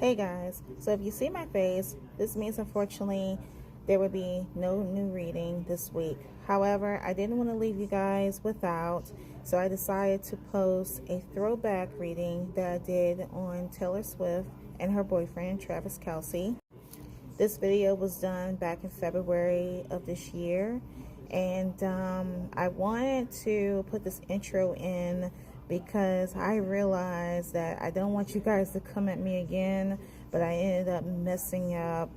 Hey guys, so if you see my face, this means unfortunately there will be no new reading this week. However, I didn't want to leave you guys without, so I decided to post a throwback reading that I did on Taylor Swift and her boyfriend Traviskelce. This video was done back in February of this year, and I wanted to put this intro in because I realized that I don't want you guys to come at me again, but I ended up messing up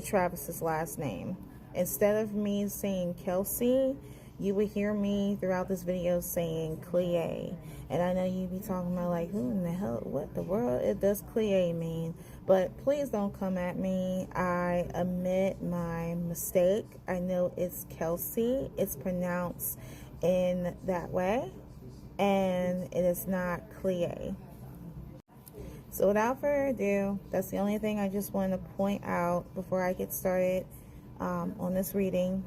Travis's last name. Instead of me saying Kelce, you would hear me throughout this video saying Clea. And I know you be talking about like, who in the hell, what the world it does Clea mean? But please don't come at me. I admit my mistake. I know it's Kelce. It's pronounced in that way. And it is not Clea. So without further ado, that's the only thing I just wanted to point out before I get started on this reading,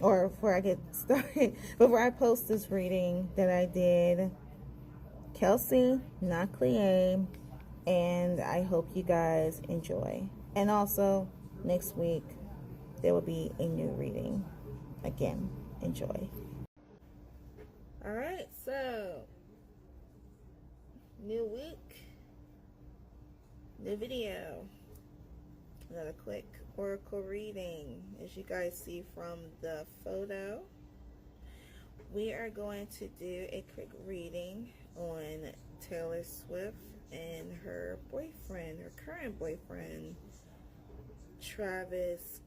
or before I get started, before I post this reading that I did. Kelce, not Clea, and I hope you guys enjoy. And also, next week, there will be a new reading. Again, enjoy. Alright, so, new week. New video. Another quick oracle reading. As you guys see from the photo, we are going to do a quick reading on Taylor Swift and her boyfriend, her current boyfriend, Traviskelce.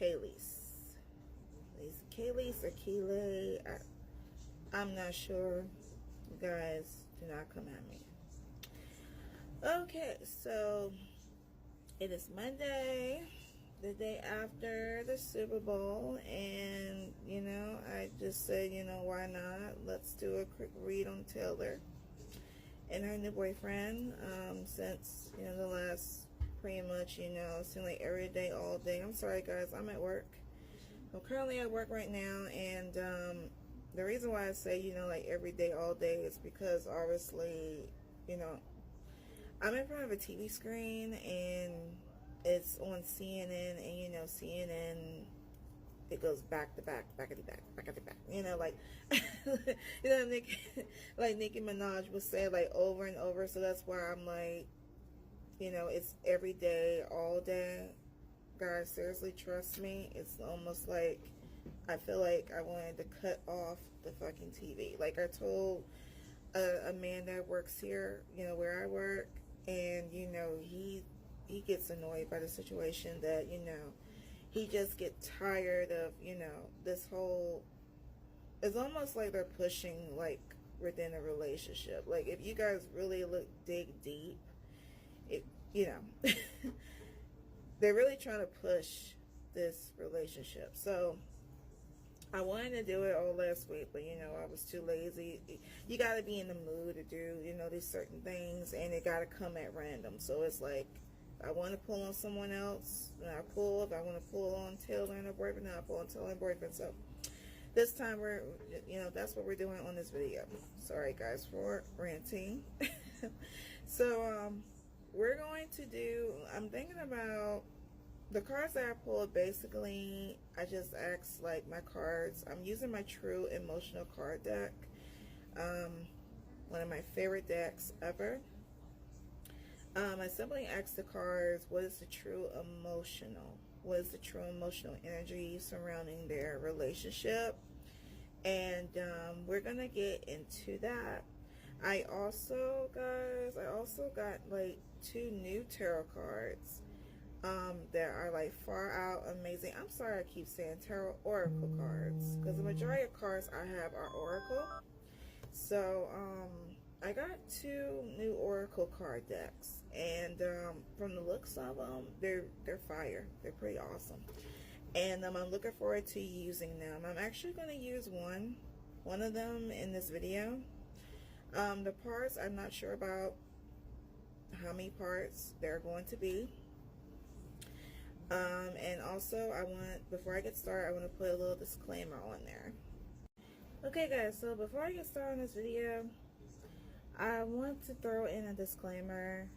Is it Kelce or Kele? I'm not sure. You guys, do not come at me. Okay, so it is Monday, the day after the Super Bowl, and you know, I just said, you know, why not? Let's do a quick read on Taylor and her new boyfriend. Since, you know, the last pretty much, you know, seemed like every day, all day. I'm sorry guys, I'm at work. I'm currently at work right now, and the reason why I say, you know, like every day, all day is because obviously, you know, I'm in front of a TV screen and it's on CNN, and you know, CNN, it goes back to back, back to back, back to back. You know, like, you know, like Nicki Minaj would say, like over and over. So that's why I'm like, you know, it's every day, all day. Guys, seriously, trust me. It's almost like I feel like I wanted to cut off the fucking TV. Like I told a man that works here, you know, where I work, and you know, he gets annoyed by the situation that, you know, he just gets tired of, you know, this whole, it's almost like they're pushing like within a relationship. Like if you guys really dig deep, it, you know, they're really trying to push this relationship. So I wanted to do it all last week, but you know, I was too lazy. You got to be in the mood to do, you know, these certain things, and it got to come at random. So it's like, I want to pull on someone else, and I pull. If I want to pull on Taylor and her boyfriend, then I pull on Taylor and her boyfriend. So this time we're, you know, that's what we're doing on this video. Sorry guys for ranting. So we're going to do, I'm thinking about the cards that I pulled. Basically, I just asked like my cards. I'm using my True Emotional card deck. One of my favorite decks ever. I simply asked the cards, what is the true emotional? What is the true emotional energy surrounding their relationship? And we're gonna get into that. I also, guys, got like 2 new tarot cards that are like far out amazing. I'm sorry I keep saying tarot, oracle cards, because the majority of cards I have are oracle. So I got 2 new oracle card decks, and from the looks of them, they're fire. They're pretty awesome, and I'm looking forward to using them. I'm actually going to use one of them in this video. The parts, I'm not sure about how many parts there are going to be. And also, before I get started, I want to put a little disclaimer on there. Okay guys, so before I get started on this video, I want to throw in a disclaimer.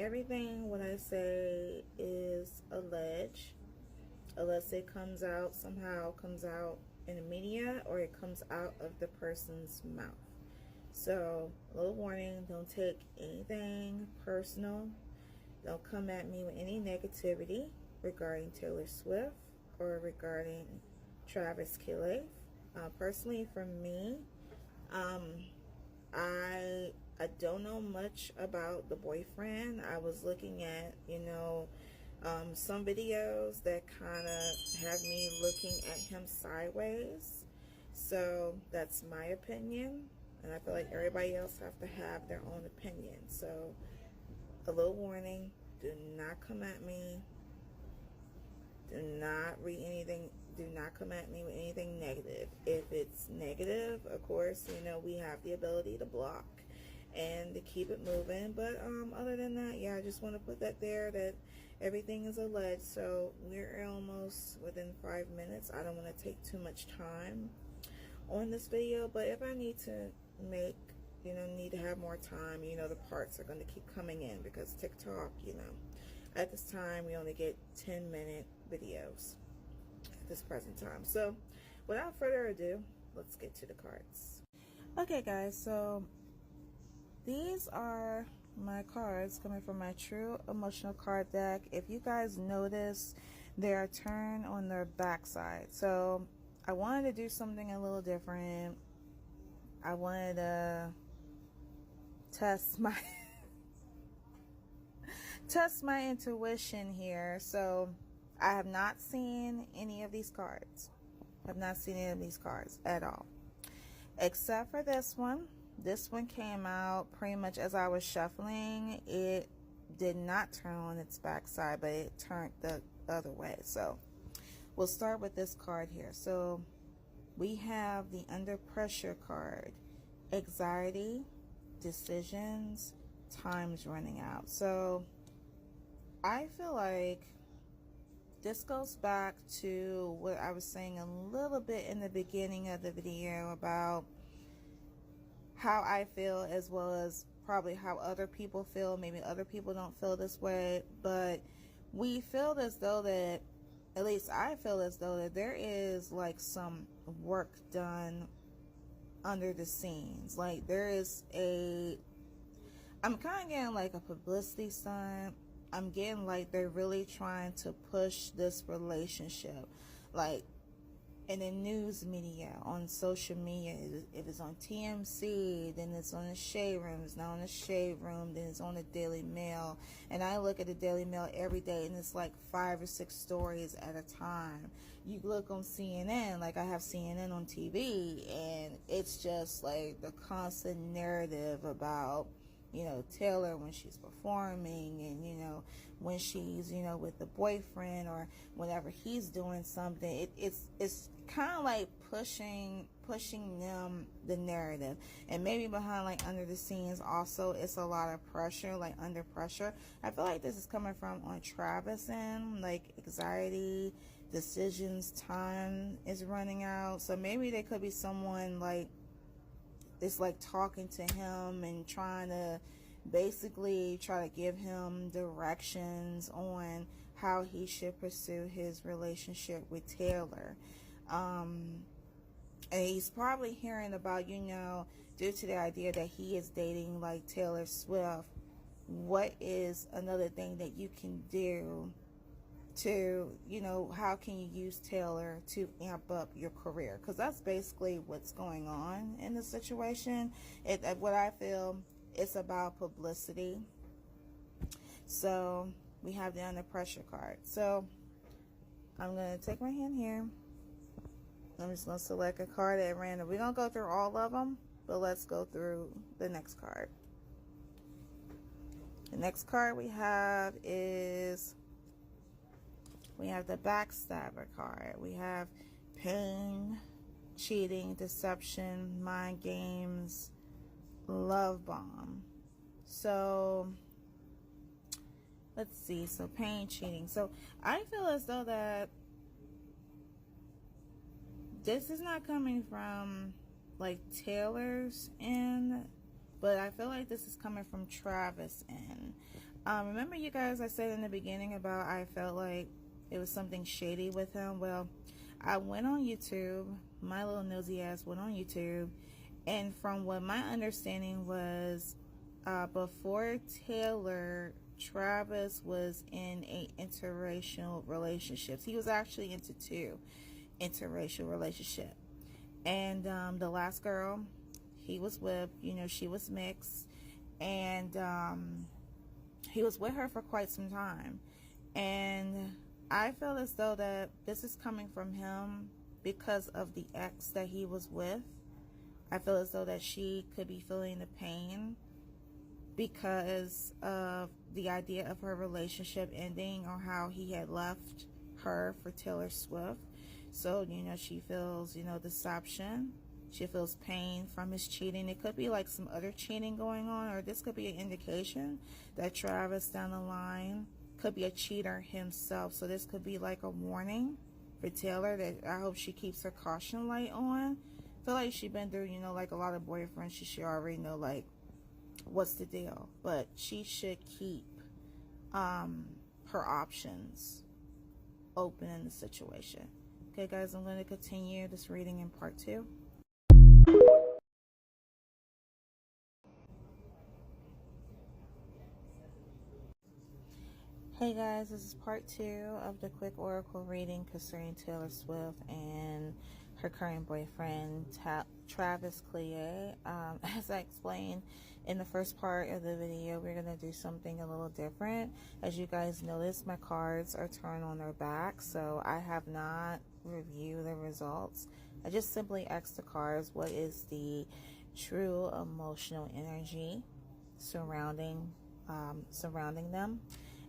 everything what I say is alleged, unless it comes out somehow, comes out in the media, or it comes out of the person's mouth. So a little warning, don't take anything personal. Don't come at me with any negativity regarding Taylor Swift or regarding Traviskelce. Personally, for me, I don't know much about the boyfriend. I was looking at, some videos that kind of have me looking at him sideways. So that's my opinion, and I feel like everybody else have to have their own opinion. So a little warning, do not come at me. Do not read anything. Do not come at me with anything negative. If it's negative, of course, we have the ability to block and to keep it moving. But other than that, yeah, I just want to put that there, that everything is alleged. So we're almost within 5 minutes. I don't want to take too much time on this video, but if I need to make, need to have more time, the parts are going to keep coming in, because TikTok, at this time we only get 10-minute videos at this present time. So without further ado, let's get to the cards. Okay guys, so these are my cards coming from my True Emotional card deck. If you guys notice, they are turned on their backside. So I wanted to do something a little different. I wanted to test my intuition here. So I have not seen any of these cards. I've not seen any of these cards at all, except for this one. This one came out pretty much as I was shuffling. It did not turn on its backside, but it turned the other way. So we'll start with this card here. So we have the Under Pressure card. Anxiety, decisions, time's running out. So I feel like this goes back to what I was saying a little bit in the beginning of the video about how I feel, as well as probably how other people feel. Maybe other people don't feel this way, but we feel as though that, at least I feel as though that there is like some work done under the scenes. Like there is I'm kind of getting like a publicity stunt. I'm getting like they're really trying to push this relationship, like in the news media, on social media. If it's on TMC, then it's on the Shade Room. It's not on the Shade Room, then it's on the Daily Mail. And I look at the Daily Mail every day, and it's like 5 or 6 stories at a time. You look on CNN, like I have CNN on TV, and it's just like the constant narrative about, Taylor when she's performing, and, when she's, with the boyfriend, or whenever he's doing something. It's kind of like pushing them, the narrative. And maybe behind, like, under the scenes also, it's a lot of pressure, like under pressure. I feel like this is coming from on Travis end, like anxiety, decisions, time is running out. So maybe there could be someone like it's like talking to him and trying to basically try to give him directions on how he should pursue his relationship with Taylor. And he's probably hearing about, due to the idea that he is dating like Taylor Swift, what is another thing that you can do to, how can you use Taylor to amp up your career? Because that's basically what's going on in the situation. What I feel, it's about publicity. So we have the Under Pressure card. So I'm going to take my hand here. I'm just going to select a card at random. We're going to go through all of them, but let's go through the next card. The next card we have is, we have the Backstabber card. We have pain, cheating, deception, mind games, love bomb. So let's see. So pain, cheating. So I feel as though that this is not coming from like Taylor's end, but I feel like this is coming from Travis end. Remember you guys, I said in the beginning about I felt like it was something shady with him. Well, I went on YouTube, my little nosy ass went on YouTube, and from what my understanding was, before Taylor, Travis was in a interracial relationships. He was actually into two interracial relationship. And the last girl he was with, you know, she was mixed, and he was with her for quite some time. And I feel as though that this is coming from him because of the ex that he was with. I feel as though that she could be feeling the pain because of the idea of her relationship ending, or how he had left her for Taylorswift. So, you know, she feels, you know, deception. She feels pain from his cheating. It could be like some other cheating going on, or this could be an indication that Travis down the line could be a cheater himself. So this could be like a warning for Taylor that I hope she keeps her caution light on. I feel like she's been through, you know, like a lot of boyfriends. She should already know, like, what's the deal. But she should keep her options open in the situation. Okay, guys, I'm going to continue this reading in part 2. Hey guys, this is part 2 of the quick oracle reading concerning Taylorswift and her current boyfriend, Traviskelce. As I explained in the first part of the video, we're going to do something a little different. As you guys notice, my cards are turned on their back, so I have not reviewed the results. I just simply asked the cards, what is the true emotional energy surrounding them?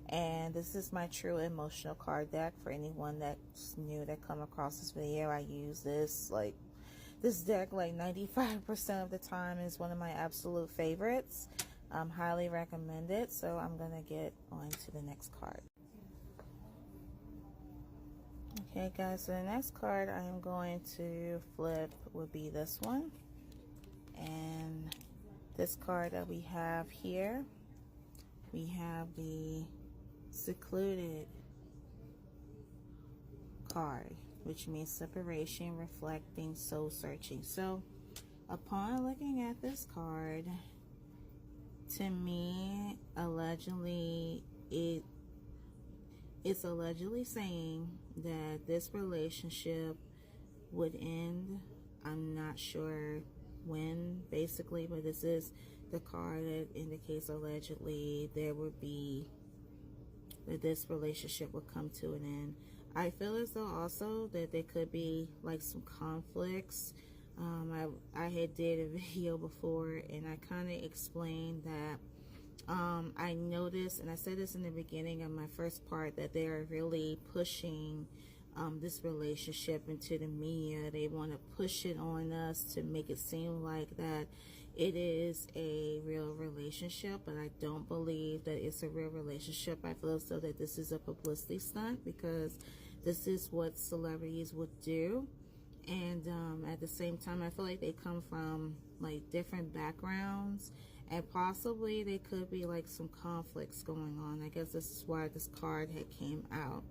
And this is my true emotional card deck. For anyone that's new that come across this video, I use this deck like 95% of the time. Is one of my absolute favorites. Highly recommend it. So I'm gonna get on to the next card. Okay guys, so the next card I am going to flip would be this one. And this card that we have here, we have the secluded card, which means separation, reflecting, soul searching. So upon looking at this card, to me, allegedly, it's allegedly saying that this relationship would end. I'm not sure when, basically, but this is the card that indicates allegedly there would be, that this relationship would come to an end. I feel as though also that there could be like some conflicts. I had did a video before and I kind of explained that I noticed, and I said this in the beginning of my first part, that they are really pushing this relationship into the media. They want to push it on us to make it seem like that it is a real relationship, but I don't believe that it's a real relationship. I feel as though that this is a publicity stunt, because this is what celebrities would do. And at the same time, I feel like they come from like different backgrounds, and possibly they could be like some conflicts going on. I guess this is why this card had came out,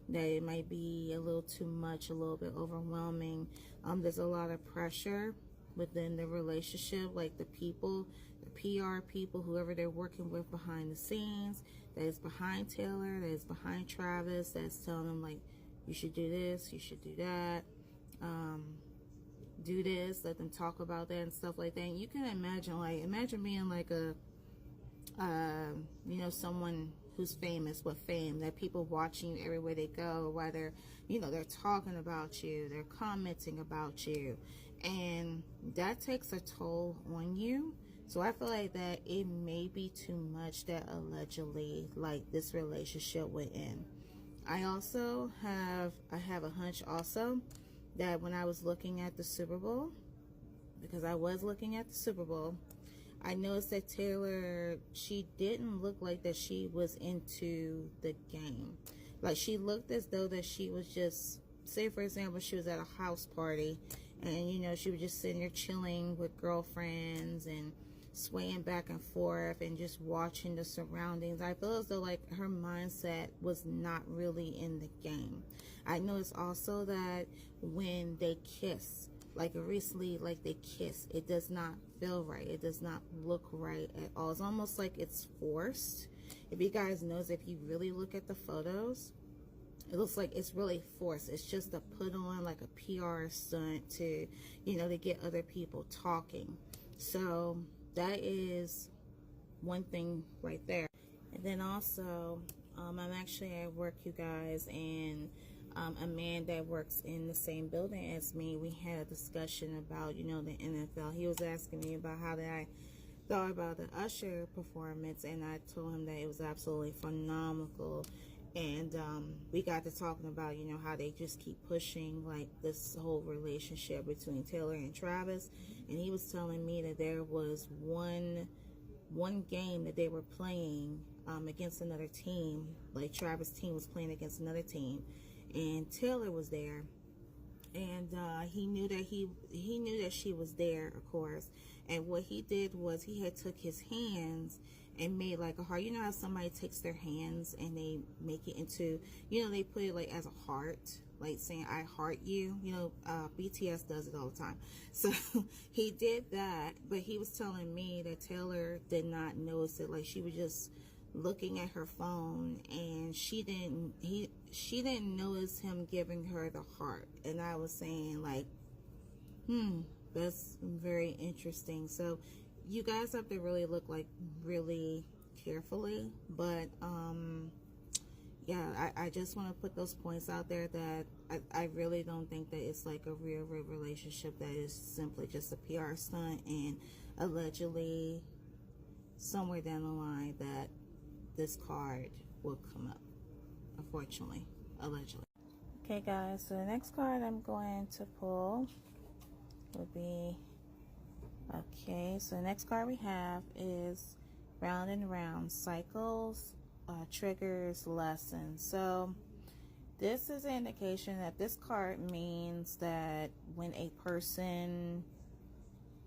that it might be a little too much, a little bit overwhelming. There's a lot of pressure within the relationship, like the people, the PR people, whoever they're working with behind the scenes, that is behind Taylor, that is behind Travis, that's telling them like, you should do this, you should do that, do this, let them talk about that and stuff like that. And you can imagine, like, imagine being like a you know, someone who's famous with fame, that people watching you everywhere they go, whether, you know, they're talking about you, they're commenting about you, and that takes a toll on you. So I feel like that it may be too much that allegedly like this relationship would end. I have a hunch also that when I was looking at the Super Bowl, because I was looking at the Super Bowl, I noticed that Taylor, she didn't look like that she was into the game. Like, she looked as though that she was just, say for example, she was at a house party and, you know, she was just sitting there chilling with girlfriends and swaying back and forth and just watching the surroundings. I feel as though like her mindset was not really in the game. I noticed also that when they kiss, like recently, like they kiss, it does not feel right. It does not look right at all. It's almost like it's forced. If you guys notice, if you really look at the photos, it looks like it's really forced. It's just a put on, like a PR stunt to, you know, to get other people talking. So that is one thing right there. And then also, I'm actually at work, you guys, and a man that works in the same building as me, we had a discussion about, you know, the NFL. He was asking me about how did I thought about the Usher performance, and I told him that it was absolutely phenomenal. And we got to talking about, you know, how they just keep pushing like this whole relationship between Taylor and Travis. And he was telling me that there was one game that they were playing against another team. Like Travis' team was playing against another team, and Taylor was there. And he knew that she was there, of course. And what he did was he had took his hands and made like a heart. You know how somebody takes their hands and they make it into, you know, they put it like as a heart, like saying I heart you. You know, BTS does it all the time. So he did that, but he was telling me that Taylor did not notice it. Like she was just looking at her phone, and she didn't notice him giving her the heart. And I was saying like, that's very interesting. So you guys have to really look like really carefully. But yeah, I just want to put those points out there that I really don't think that it's like a real relationship, that is simply just a PR stunt, and allegedly somewhere down the line that this card will come up, unfortunately, allegedly. Okay guys, so the next card I'm going to pull would be, okay, so the next card we have is Round and Round, Cycles, Triggers, Lessons. So this is an indication that this card means that when a person,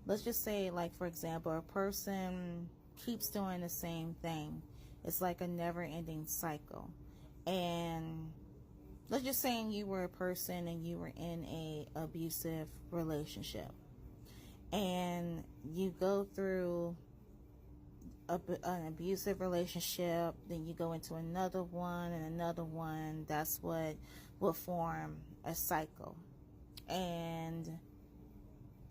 let's just say like for example, a person keeps doing the same thing, it's like a never-ending cycle. And let's just say you were a person and you were in a abusive relationship, and you go through an abusive relationship, then you go into another one and another one. That's what will form a cycle. And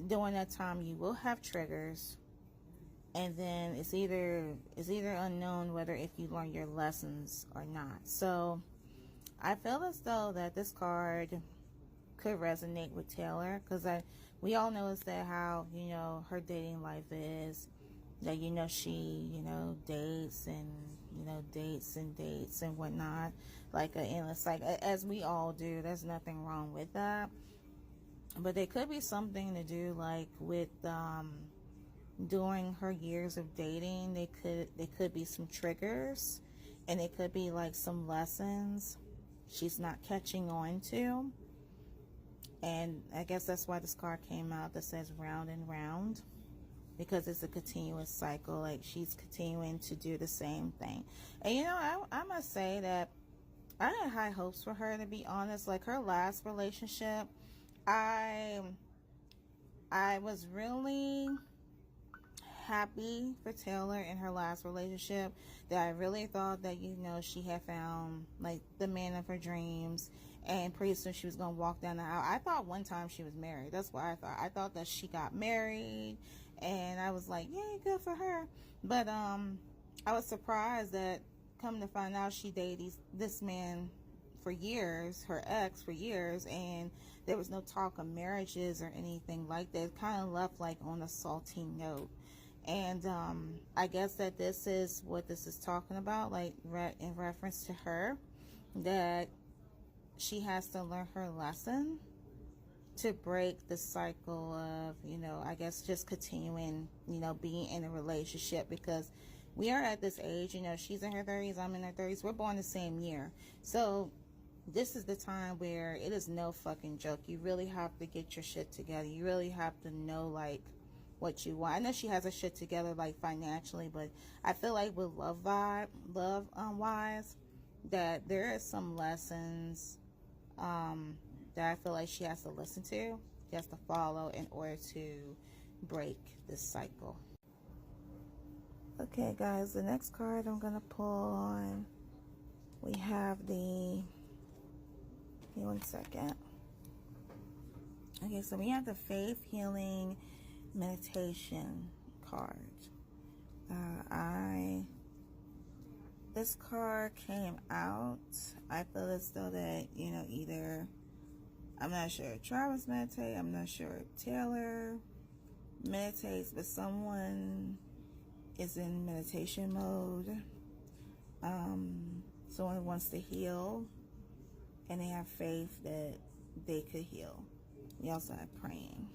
during that time you will have triggers, and then it's either unknown whether if you learn your lessons or not. So I feel as though that this card could resonate with Taylor, because we all know that how, you know, her dating life is, that, you know, she, you know, dates and, you know, dates and whatnot, like an endless, like as we all do. There's nothing wrong with that, but there could be something to do like with during her years of dating, there could be some triggers, and it could be like some lessons she's not catching on to. And I guess that's why this card came out that says Round and Round, because it's a continuous cycle. Like she's continuing to do the same thing. And you know, I must say that I had high hopes for her, to be honest. Like her last relationship, I was really happy for Taylor in her last relationship, that I really thought that, you know, she had found like the man of her dreams, and pretty soon she was gonna walk down the aisle. I thought one time she was married. That's what I thought that she got married, and I was like, yeah, good for her. But I was surprised that, come to find out, she dated this man for years, her ex for years, and there was no talk of marriages or anything like that. It kind of left like on a salty note. And I guess that this is what this is talking about, like in reference to her, that she has to learn her lesson to break the cycle of, you know, I guess just continuing, you know, being in a relationship, because we are at this age, you know, she's in her 30s, I'm in her 30s, we're born the same year. So this is the time where it is no fucking joke. You really have to get your shit together. You really have to know, like, what you want. I know she has her shit together, like, financially, but I feel like with love wise, that there is some lessons that I feel like she has to listen to, she has to follow in order to break this cycle. Okay, guys, the next card I'm gonna pull on, we have the, give me 1 second. Okay, so we have the Faith Healing Meditation card. This card came out, I feel as though that, you know, either, I'm not sure Travis meditate, I'm not sure Taylor meditates, but someone is in meditation mode. Someone wants to heal, and they have faith that they could heal. We also have praying.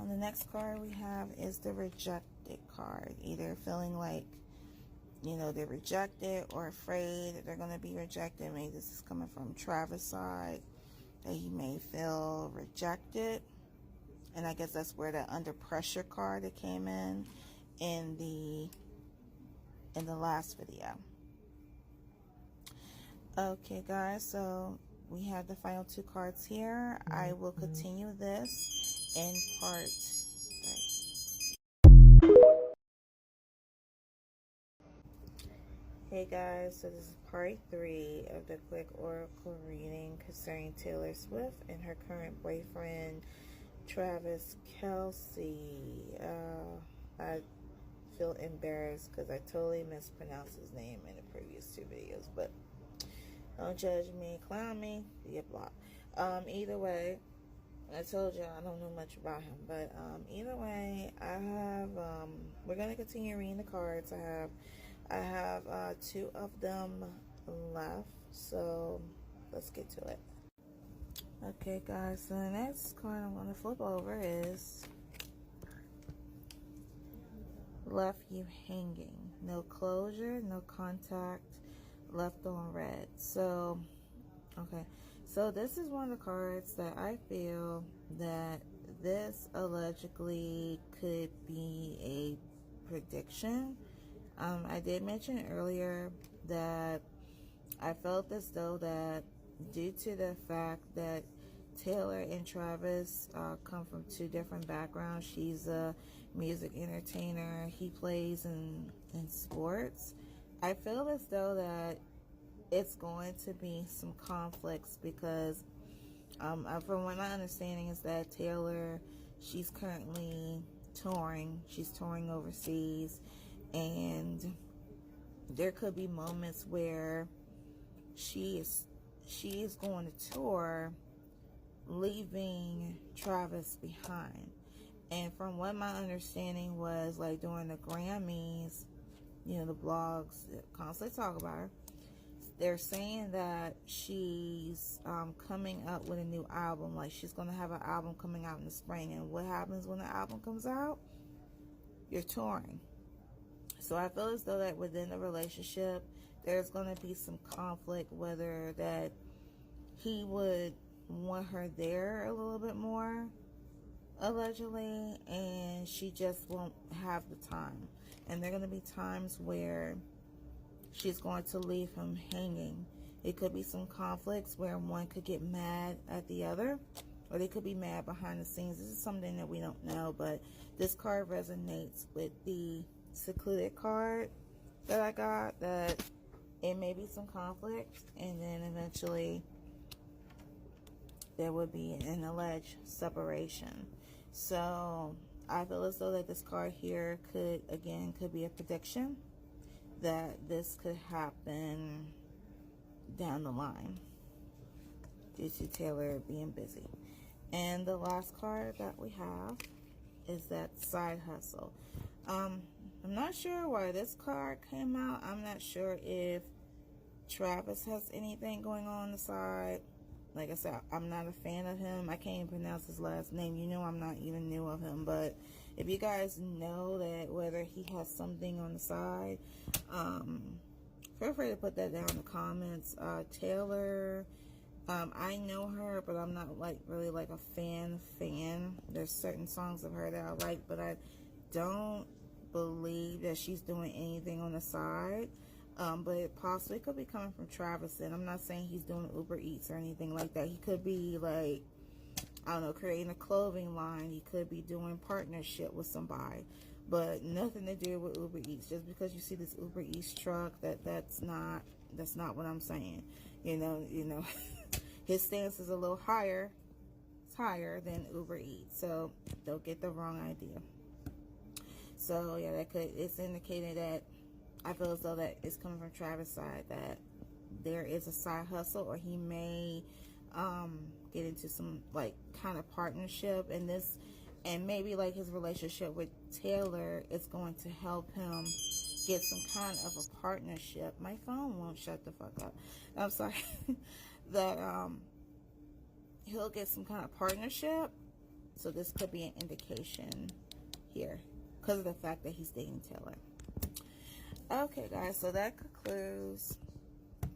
The next card we have is the rejected card. Either feeling like, you know, they're rejected or afraid that they're going to be rejected. Maybe this is coming from Travis' side, that he may feel rejected. And I guess that's where the under pressure card that came in the last video. Okay, guys, so we have the final 2 cards here. I will continue this in part 3. Hey guys, so this is part 3 of the quick oracle reading concerning Taylorswift and her current boyfriend Traviskelce. I feel embarrassed because I totally mispronounced his name in the previous 2 videos, but don't judge me, clown me, get blocked. Either way, I told you I don't know much about him, but either way, I have we're gonna continue reading the cards. I have 2 of them left, so let's get to it. Okay, guys, so the next card I'm gonna flip over is Left You Hanging. No closure, no contact, left on red. So, okay, so this is one of the cards that I feel that this allegedly could be a prediction. I did mention earlier that I felt as though that due to the fact that Taylor and Travis come from 2 different backgrounds, she's a music entertainer, he plays in sports, I feel as though that it's going to be some conflicts because from what my understanding is that Taylor, she's currently touring. She's touring overseas, and there could be moments where she is going to tour, leaving Travis behind. And from what my understanding was, like during the Grammys, you know, the blogs that constantly talk about her, they're saying that she's coming up with a new album. Like, she's going to have an album coming out in the spring. And what happens when the album comes out? You're touring. So I feel as though that within the relationship, there's going to be some conflict, whether that he would want her there a little bit more, allegedly, and she just won't have the time. And there are going to be times where she's going to leave him hanging. It could be some conflicts where one could get mad at the other, or they could be mad behind the scenes. This is something that we don't know, but this card resonates with the secluded card that I got, that it may be some conflict, and then eventually there would be an alleged separation. So I feel as though that this card here could be a prediction that this could happen down the line due to Taylor being busy. And the last card that we have is that side hustle. I'm not sure why this card came out. I'm not sure if Travis has anything going on the side. Like I said, I'm not a fan of him. I can't even pronounce his last name. You know, I'm not even new of him. But if you guys know that whether he has something on the side, feel free to put that down in the comments. Taylor, I know her, but I'm not like really like a fan. There's certain songs of her that I like, but I don't believe that she's doing anything on the side. But it possibly could be coming from Travis, and I'm not saying he's doing Uber Eats or anything like that. He could be like, I don't know, creating a clothing line. He could be doing partnership with somebody, but nothing to do with Uber Eats. Just because you see this Uber Eats truck, that's not what I'm saying. You know, his stance is a little higher. It's higher than Uber Eats, so don't get the wrong idea. So yeah, it's indicating that I feel as though that it's coming from Travis' side, that there is a side hustle, or he may get into some like kind of partnership, and maybe like his relationship with Taylor is going to help him get some kind of a partnership. My phone won't shut the fuck up. I'm sorry. That he'll get some kind of partnership. So this could be an indication here because of the fact that he's dating Taylor. Okay, guys, so that concludes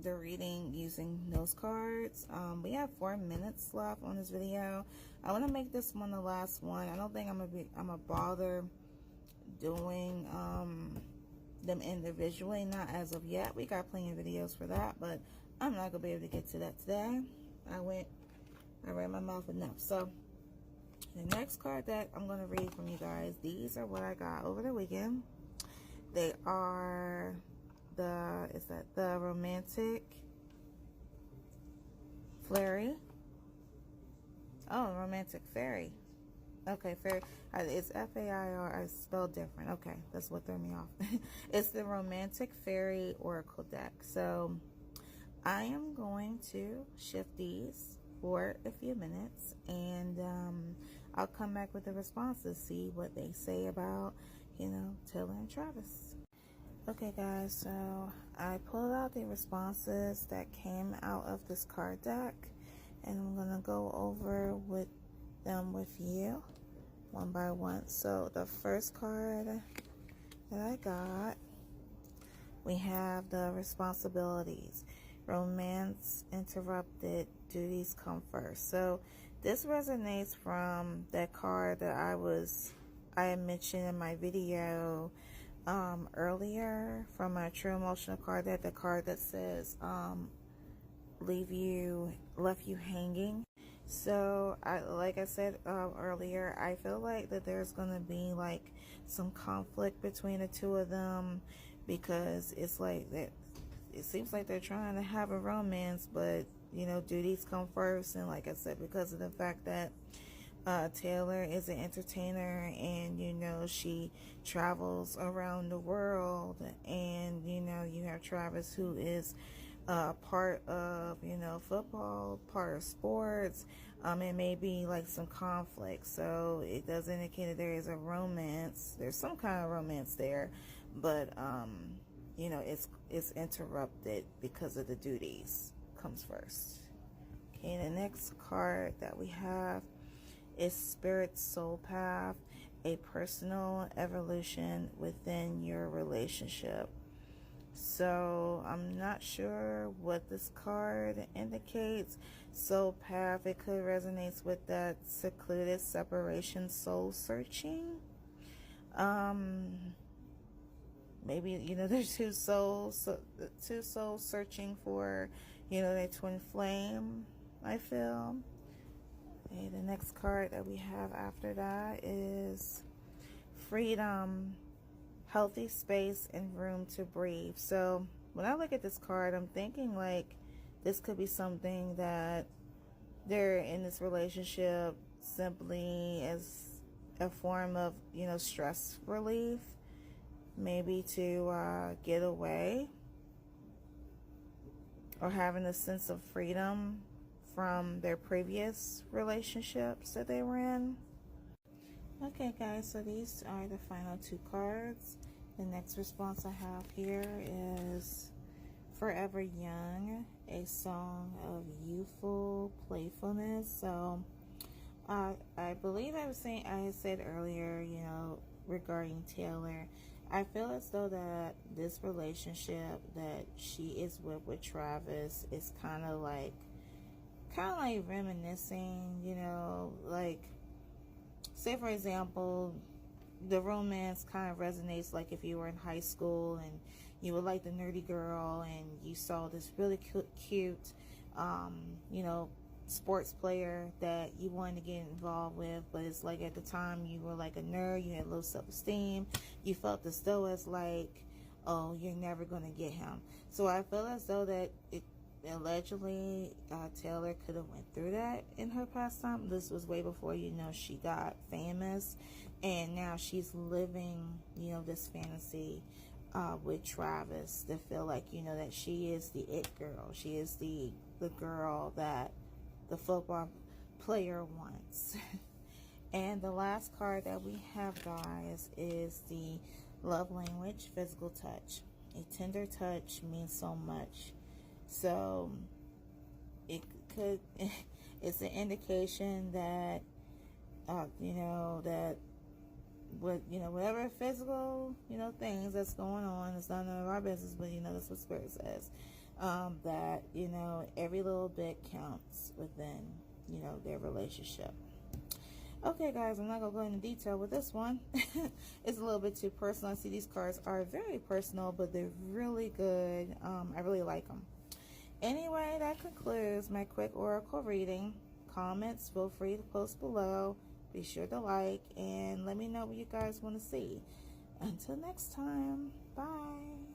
the reading using those cards. We have 4 minutes left on this video. I want to make this one the last one. I don't think I'm gonna bother doing them individually, not as of yet. We got plenty of videos for that, but I'm not gonna be able to get to that today. I ran my mouth enough. So the next card that I'm gonna read from you guys, these are what I got over the weekend. They are the romantic Farey. Oh, romantic Farey. Okay, Farey. It's F-A-I-R. I spelled different. Okay, that's what threw me off. It's the romantic Farey Oracle deck. So I am going to shift these for a few minutes, and I'll come back with the responses, see what they say about, Taylor and Travis. Okay, guys, so I pulled out the responses that came out of this card deck, and I'm going to go over with them with you one by one. So the first card that I got, we have the responsibilities. Romance interrupted, duties come first. So this resonates from that card that I had mentioned in my video earlier, from my True Emotional card, the card that says left you hanging. So like I said earlier, I feel like that there's gonna be like some conflict between the two of them, because it's like that. It seems like they're trying to have a romance, but duties come first. And like I said, because of the fact that Taylor is an entertainer, and she travels around the world, and you have Travis, who is part of football, part of sports. It may be like some conflict, so it does indicate that there is a romance. There's some kind of romance there, but it's interrupted because of the duties comes first. Okay, the next card that we have is Spirit Soul Path, a personal evolution within your relationship. So I'm not sure what this card indicates. Soul Path, it could resonate with that secluded separation, soul searching. Maybe there's two souls searching for their twin flame, I feel. Okay, the next card that we have after that is Freedom, healthy space and room to breathe. So when I look at this card, I'm thinking like this could be something that they're in this relationship simply as a form of stress relief, maybe to get away, or having a sense of freedom from their previous relationships that they were in. Okay, guys, so these are the final 2 cards. The next response I have here is Forever Young, a song of youthful playfulness. So I believe I had said earlier, regarding Taylor, I feel as though that this relationship that she is with Travis is kind of kind of like reminiscing, you know, like, say for example, the romance kind of resonates like if you were in high school and you were like the nerdy girl and you saw this really cute, you know, sports player that you wanted to get involved with, but it's like at the time you were like a nerd, you had low self-esteem, you felt as though it's like, oh, you're never going to get him. So I feel as though that it allegedly Taylor could have went through that in her past time. This was way before, you know, she got famous, and now she's living, you know, this fantasy with Travis to feel like, you know, that she is the it girl. She is the girl that the football player wants. And the last card that we have, guys, is the love language, physical touch. A tender touch means so much. So it could, it's an indication that, you know, that with, you know, whatever physical, you know, things that's going on, it's not none of our business, but, you know, that's what Spirit says, that, you know, every little bit counts within, you know, their relationship. Okay, guys, I'm not going to go into detail with this one. It's a little bit too personal. I see these cards are very personal, but they're really good. I really like them. Anyway, that concludes my quick oracle reading. Comments, feel free to post below. Be sure to like and let me know what you guys want to see. Until next time, bye.